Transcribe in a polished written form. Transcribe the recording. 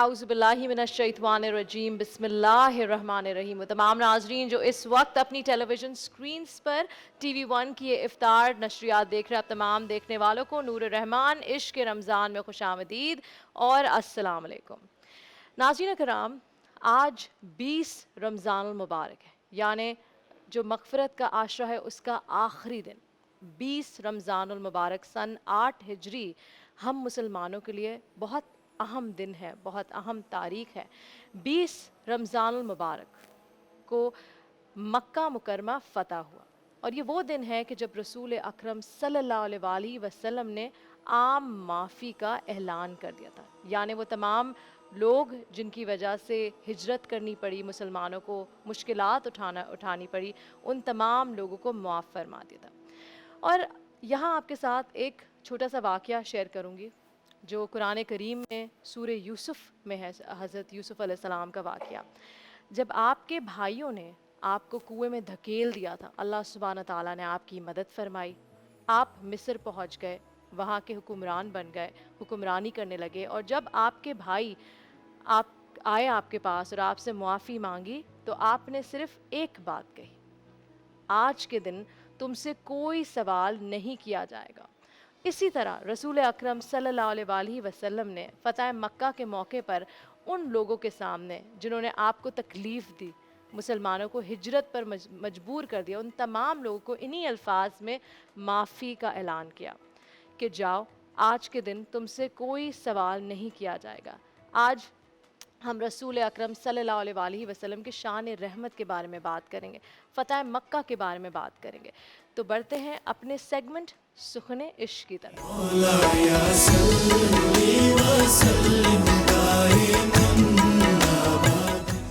औज़ुबिल्लाहिमिनश्शैतानिर्रजीम बिस्मिल्लाहिर्रहमानिर्रहीम। तमाम नाजरीन जो इस वक्त अपनी टेलीविज़न स्क्रीन्स पर TV1 की ये इफ्तार नशरियात देख रहे हैं, आप तमाम देखने वालों को नूर रहमान इश्क रमज़ान में खुशामदीद और अस्सलाम वालेकुम। नाज़रीन कराम, आज 20 रमज़ानुल मुबारक है, यानी जो मग़फ़िरत का आशरा है उसका आखिरी दिन 20 रमज़ानुल मुबारक सन 8 हिजरी हम मुसलमानों के लिए बहुत अहम दिन है, बहुत अहम तारीख़ है। 20 रमज़ानुल मुबारक को मक्का मुकरमा फ़तह हुआ और ये वो दिन है कि जब रसूल अकरम सल्लल्लाहु अलैहि वसल्लम ने आम माफ़ी का ऐलान कर दिया था, यानी वो तमाम लोग जिनकी वजह से हिजरत करनी पड़ी, मुसलमानों को मुश्किलात उठानी पड़ी, उन तमाम लोगों को मुआफ़ फरमा दिया था। और यहाँ आपके साथ एक छोटा सा वाक़या शेयर करूँगी जो कुरान करीम में सूरे यूसुफ़ में है, हज़रत यूसुफ़ अलैहिस्सलाम का वाक़या। जब आपके भाइयों ने आपको कुएं में धकेल दिया था, अल्लाह सुब्हान तआला ने आपकी मदद फरमाई, आप मिस्र पहुँच गए, वहाँ के हुक्मरान बन गए, हुक्मरानी करने लगे। और जब आपके भाई आप आए आपके पास और आपसे मुआफ़ी मांगी तो आपने सिर्फ़ एक बात कही, आज के दिन तुमसे कोई सवाल नहीं किया जाएगा। इसी तरह रसूल अकरम सल्लल्लाहु अलैहि वसल्लम ने फ़तह मक्का के मौके पर उन लोगों के सामने जिन्होंने आपको तकलीफ़ दी, मुसलमानों को हिजरत पर मजबूर कर दिया, उन तमाम लोगों को इन्हीं अल्फाज में माफ़ी का ऐलान किया कि जाओ, आज के दिन तुमसे कोई सवाल नहीं किया जाएगा। आज हम रसूल अकरम सल्लल्लाहु अलैहि वसल्लम की शान रहमत के बारे में बात करेंगे, फ़तह मक्का के बारे में बात करेंगे। तो बढ़ते हैं अपने सेगमेंट सुख़ने इश्क की तरफ।